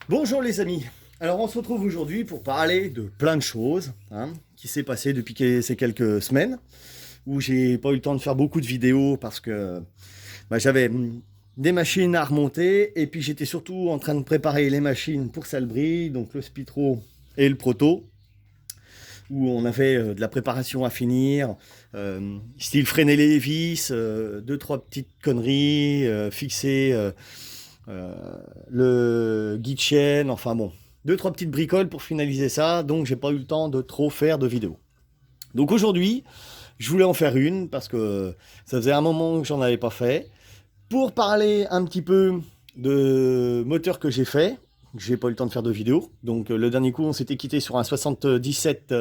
Bonjour les amis. Alors on se retrouve aujourd'hui pour parler de plein de choses qui s'est passé depuis ces quelques semaines où j'ai pas eu le temps de faire beaucoup de vidéos parce que j'avais des machines à remonter et puis j'étais surtout en train de préparer les machines pour Salbris, donc le Spitro et le Proto, où on avait de la préparation à finir, style freiner les vis, deux trois petites conneries, fixer euh, le guide chaîne, enfin bon, deux trois petites bricoles pour finaliser ça, donc j'ai pas eu le temps de trop faire de vidéos. Donc aujourd'hui, je voulais en faire une parce que ça faisait un moment que j'en avais pas fait, pour parler un petit peu de moteur que j'ai fait. J'ai pas eu le temps de faire de vidéo, donc le dernier coup on s'était quitté sur un 77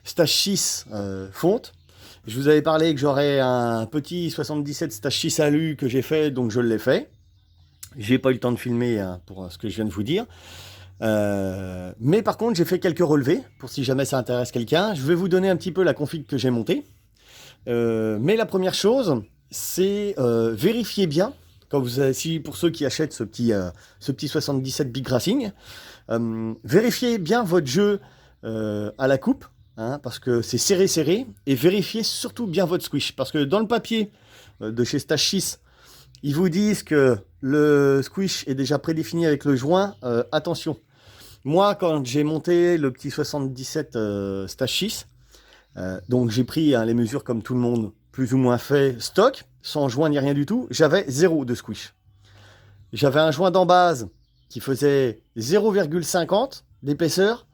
Stage 6 fonte. Je vous avais parlé que j'aurais un petit 77 Stage 6 alu que j'ai fait, donc je l'ai fait. J'ai pas eu le temps de filmer pour ce que je viens de vous dire. Mais par contre, j'ai fait quelques relevés pour si jamais ça intéresse quelqu'un. Je vais vous donner un petit peu la config que j'ai montée. Mais la première chose, c'est vérifier bien, quand vous avez, si pour ceux qui achètent ce petit 77 Big Racing, vérifiez bien votre jeu à la coupe, parce que c'est serré, et vérifiez surtout bien votre squish, parce que dans le papier de chez Stage 6, ils vous disent que le squish est déjà prédéfini avec le joint. Attention, moi quand j'ai monté le petit 77 Stage 6, donc j'ai pris les mesures comme tout le monde, plus ou moins fait, stock, sans joint ni rien du tout, j'avais 0 de squish. J'avais un joint d'embase qui faisait 0,50 d'épaisseur,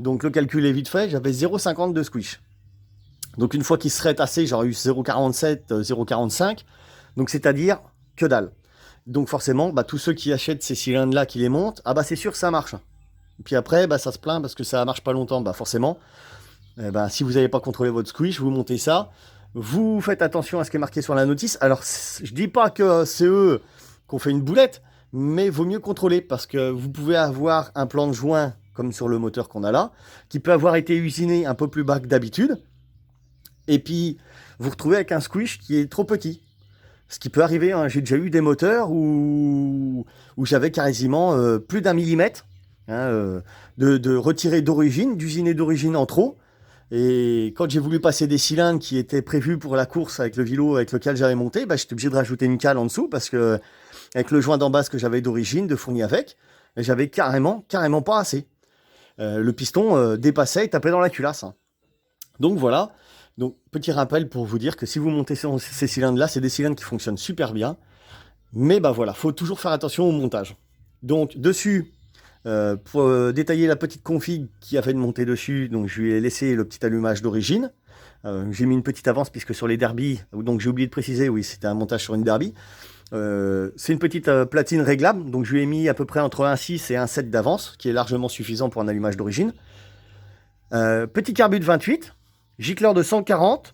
donc le calcul est vite fait, j'avais 0,50 de squish. Donc une fois qu'il serait tassé, j'aurais eu 0,47, 0,45, donc c'est-à-dire que dalle. Donc forcément, tous ceux qui achètent ces cylindres-là, qui les montent, c'est sûr que ça marche. Et puis après, ça se plaint parce que ça marche pas longtemps. Forcément, si vous n'avez pas contrôlé votre squish, vous montez ça. Vous faites attention à ce qui est marqué sur la notice. Alors, je dis pas que c'est eux qu'on fait une boulette, mais vaut mieux contrôler parce que vous pouvez avoir un plan de joint, comme sur le moteur qu'on a là, qui peut avoir été usiné un peu plus bas que d'habitude. Et puis, vous retrouvez avec un squish qui est trop petit. Ce qui peut arriver, j'ai déjà eu des moteurs où j'avais quasiment plus d'un millimètre de retiré d'origine, d'usiné d'origine en trop. Et quand j'ai voulu passer des cylindres qui étaient prévus pour la course avec le vélo avec lequel j'avais monté, j'étais obligé de rajouter une cale en dessous parce que avec le joint d'en base que j'avais d'origine, de fourni avec, j'avais carrément pas assez. Le piston dépassait et tapait dans la culasse. Donc voilà. Donc, petit rappel pour vous dire que si vous montez ces cylindres-là, c'est des cylindres qui fonctionnent super bien. Mais voilà, faut toujours faire attention au montage. Donc, dessus, pour détailler la petite config qui a fait de monter dessus, donc je lui ai laissé le petit allumage d'origine. J'ai mis une petite avance puisque sur les derbies, donc j'ai oublié de préciser, oui, c'était un montage sur une derby. C'est une petite platine réglable, donc je lui ai mis à peu près entre 1,6 et 1,7 d'avance, qui est largement suffisant pour un allumage d'origine. Petit carbu de 28. Gicleur de 140,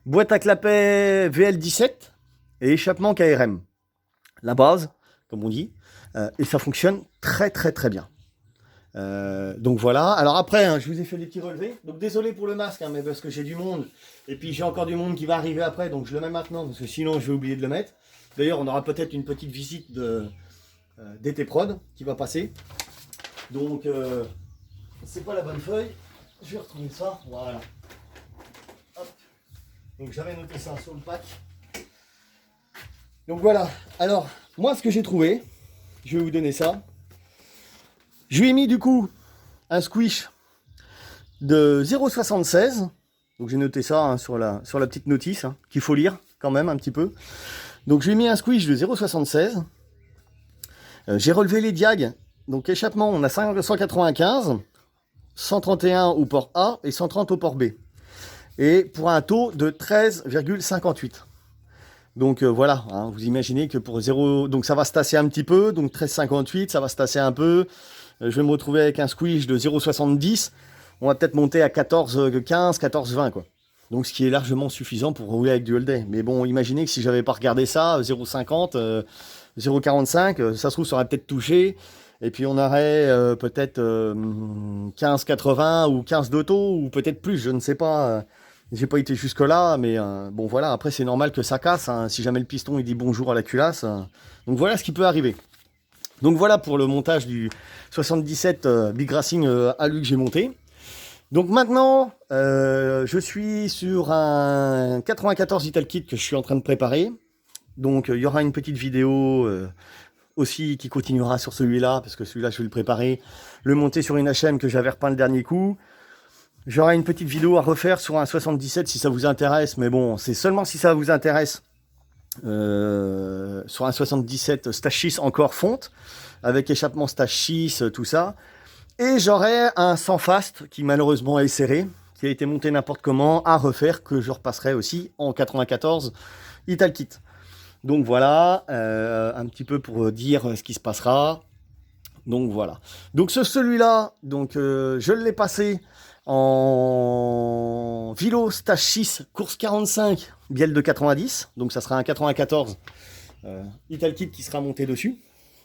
boîte à clapet VL17 et échappement KRM. La base, comme on dit, et ça fonctionne très bien. Donc voilà. Alors après, je vous ai fait des petits relevés. Donc désolé pour le masque, mais parce que j'ai du monde. Et puis j'ai encore du monde qui va arriver après, donc je le mets maintenant parce que sinon je vais oublier de le mettre. D'ailleurs, on aura peut-être une petite visite d'été prod qui va passer. Donc c'est pas la bonne feuille. Je vais retrouver ça. Voilà. Donc j'avais noté ça sur le pack. Donc voilà. Alors, moi ce que j'ai trouvé, je vais vous donner ça. Je lui ai mis du coup un squish de 0,76. Donc j'ai noté ça sur la petite notice, qu'il faut lire quand même un petit peu. Donc je lui ai mis un squish de 0,76. J'ai relevé les diags. Donc échappement, on a 195, 131 au port A et 130 au port B. Et pour un taux de 13,58. Donc voilà, vous imaginez que pour 0, donc ça va se tasser un petit peu, donc 13,58, ça va se tasser un peu. Je vais me retrouver avec un squish de 0,70, on va peut-être monter à 14,15, 14,20 quoi. Donc ce qui est largement suffisant pour rouler avec du Holday. Mais bon, imaginez que si j'avais pas regardé ça, 0,50, 0,45, ça se trouve ça aurait peut-être touché. Et puis on aurait peut-être 15,80 ou 15 d'auto, ou peut-être plus, je ne sais pas. J'ai pas été jusque là, mais bon voilà, après c'est normal que ça casse, si jamais le piston il dit bonjour à la culasse. Donc voilà ce qui peut arriver. Donc voilà pour le montage du 77 Big Racing Alu que j'ai monté. Donc maintenant, je suis sur un 94 Italkit que je suis en train de préparer. Donc il y aura une petite vidéo aussi qui continuera sur celui-là, parce que celui-là je vais le préparer, le monter sur une HM que j'avais repeint le dernier coup. J'aurai une petite vidéo à refaire sur un 77 si ça vous intéresse, mais bon, c'est seulement si ça vous intéresse. Sur un 77 Stage 6 encore fonte, avec échappement Stage 6, tout ça. Et j'aurai un 100 fast qui malheureusement est serré, qui a été monté n'importe comment, à refaire, que je repasserai aussi en 94 Italkit. Donc voilà, un petit peu pour dire ce qui se passera. Donc voilà. Donc celui-là, donc je l'ai passé en Vilo Stage 6, course 45, bielle de 90. Donc ça sera un 94 Italkit qui sera monté dessus.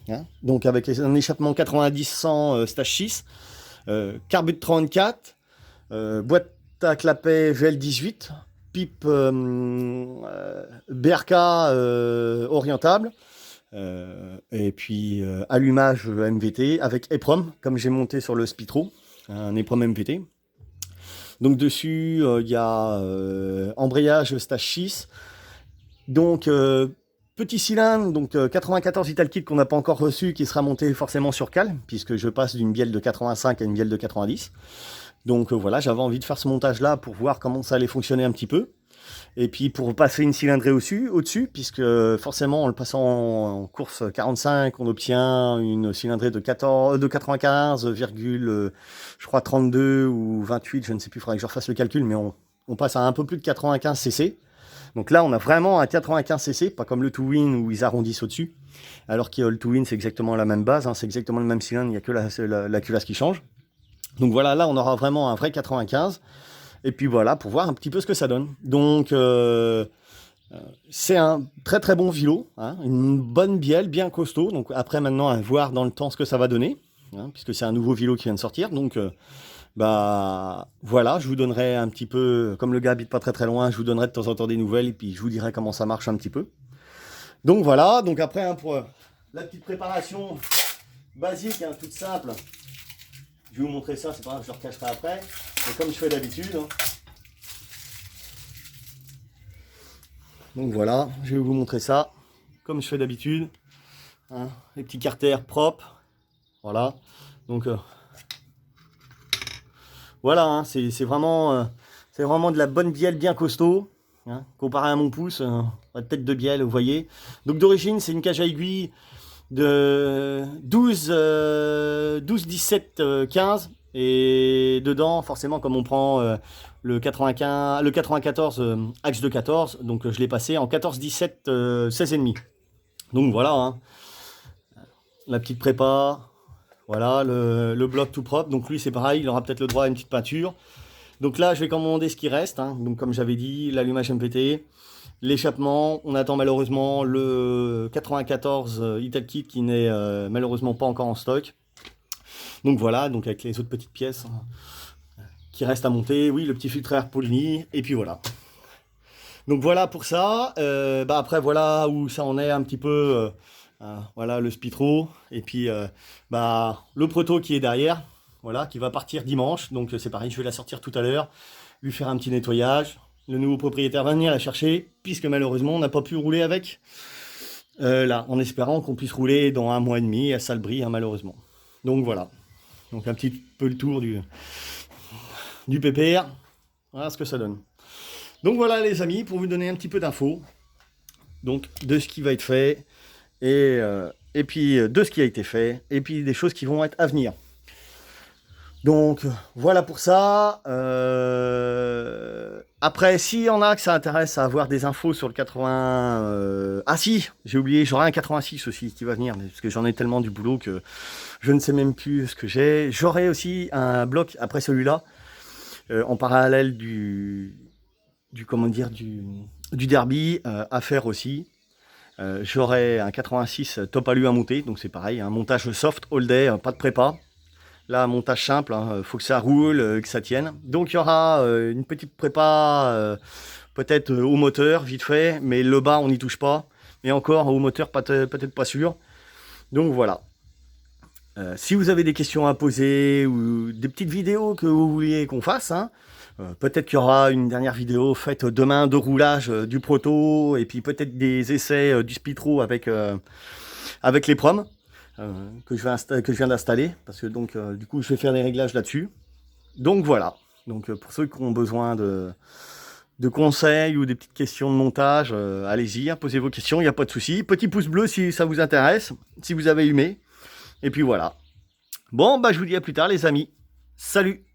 Hein, donc avec un échappement 90-100 Stage 6, carbut 34, boîte à clapet VL18, pipe BRK orientable, et puis allumage MVT avec EPROM, comme j'ai monté sur le Spitro, un EPROM MVT. Donc dessus, il y a embrayage Stage 6. Donc petit cylindre, donc 94 Italkit qu'on n'a pas encore reçu, qui sera monté forcément sur cale, puisque je passe d'une bielle de 85 à une bielle de 90. Donc voilà, j'avais envie de faire ce montage-là pour voir comment ça allait fonctionner un petit peu. Et puis pour passer une cylindrée au-dessus, puisque forcément en le passant en course 45, on obtient une cylindrée de 95, je crois 32 ou 28, je ne sais plus, il faudrait que je refasse le calcul, mais on passe à un peu plus de 95 cc. Donc là, on a vraiment un 95 cc, pas comme le Two-Win où ils arrondissent au-dessus. Alors que le Two-Win, c'est exactement la même base, hein, c'est exactement le même cylindre, il n'y a que la culasse qui change. Donc voilà, là, on aura vraiment un vrai 95. Et puis voilà, pour voir un petit peu ce que ça donne. Donc, c'est un très très bon vilo, hein, une bonne bielle, bien costaud. Donc après, maintenant, à voir dans le temps ce que ça va donner, hein, puisque c'est un nouveau vilo qui vient de sortir. Donc, bah voilà, je vous donnerai un petit peu, comme le gars habite pas très très loin, je vous donnerai de temps en temps des nouvelles et puis je vous dirai comment ça marche un petit peu. Donc voilà, donc après, hein, pour la petite préparation basique, hein, toute simple, je vais vous montrer ça, c'est pas grave, je le recacherai après. Mais comme je fais d'habitude. Hein. Donc voilà, je vais vous montrer ça, comme je fais d'habitude. Hein, les petits carters propres. Voilà. Donc voilà, hein, c'est vraiment de la bonne bielle bien costaud. Hein, comparé à mon pouce, la tête de bielle, vous voyez. Donc d'origine, c'est une cage à aiguille de 12, 17, 15. Et dedans, forcément, comme on prend le 94 axe de 14, donc je l'ai passé en 14, 17, 16,5. Donc voilà, hein, la petite prépa, voilà, le bloc tout propre. Donc lui, c'est pareil, il aura peut-être le droit à une petite peinture. Donc là, je vais commander ce qui reste. Hein. Donc comme j'avais dit, l'allumage MPT, l'échappement. On attend malheureusement le 94 Italkit qui n'est malheureusement pas encore en stock. Donc voilà, donc avec les autres petites pièces qui restent à monter. Oui, le petit filtre à air Polini, et puis voilà. Donc voilà pour ça. Bah après, voilà où ça en est un petit peu. Voilà le Spitro. Et puis bah, le proto qui est derrière. Voilà, qui va partir dimanche. Donc c'est pareil, je vais la sortir tout à l'heure. Lui faire un petit nettoyage. Le nouveau propriétaire va venir la chercher. Puisque malheureusement, on n'a pas pu rouler avec. Là, en espérant qu'on puisse rouler dans 1 mois et demi à Salbris, hein, malheureusement. Donc voilà. Donc un petit peu le tour du PPR. Voilà ce que ça donne. Donc voilà les amis, pour vous donner un petit peu d'infos. Donc de ce qui va être fait. Et puis de ce qui a été fait. Et puis des choses qui vont être à venir. Donc voilà pour ça. Après, s'il y en a que ça intéresse à avoir des infos sur le 80... Ah si, j'ai oublié, j'aurai un 86 aussi qui va venir. Parce que j'en ai tellement du boulot que je ne sais même plus ce que j'ai. J'aurai aussi un bloc après celui-là. En parallèle du derby à faire aussi. J'aurai un 86 top alu à monter. Donc c'est pareil, un montage soft, all day, pas de prépa. Là, montage simple, hein, faut que ça roule, que ça tienne. Donc il y aura une petite prépa, peut-être au moteur, vite fait, mais le bas, on n'y touche pas. Mais encore, au moteur, peut-être pas sûr. Donc voilà. Si vous avez des questions à poser ou des petites vidéos que vous vouliez qu'on fasse, hein, peut-être qu'il y aura une dernière vidéo faite demain de roulage du proto et puis peut-être des essais du Spitro avec les proms que je viens d'installer parce que donc du coup je vais faire les réglages là-dessus. Donc voilà. Donc pour ceux qui ont besoin de conseils ou des petites questions de montage, allez-y, hein, posez vos questions, il n'y a pas de souci. Petit pouce bleu si ça vous intéresse, si vous avez aimé. Et puis voilà. Bon, bah je vous dis à plus tard les amis. Salut!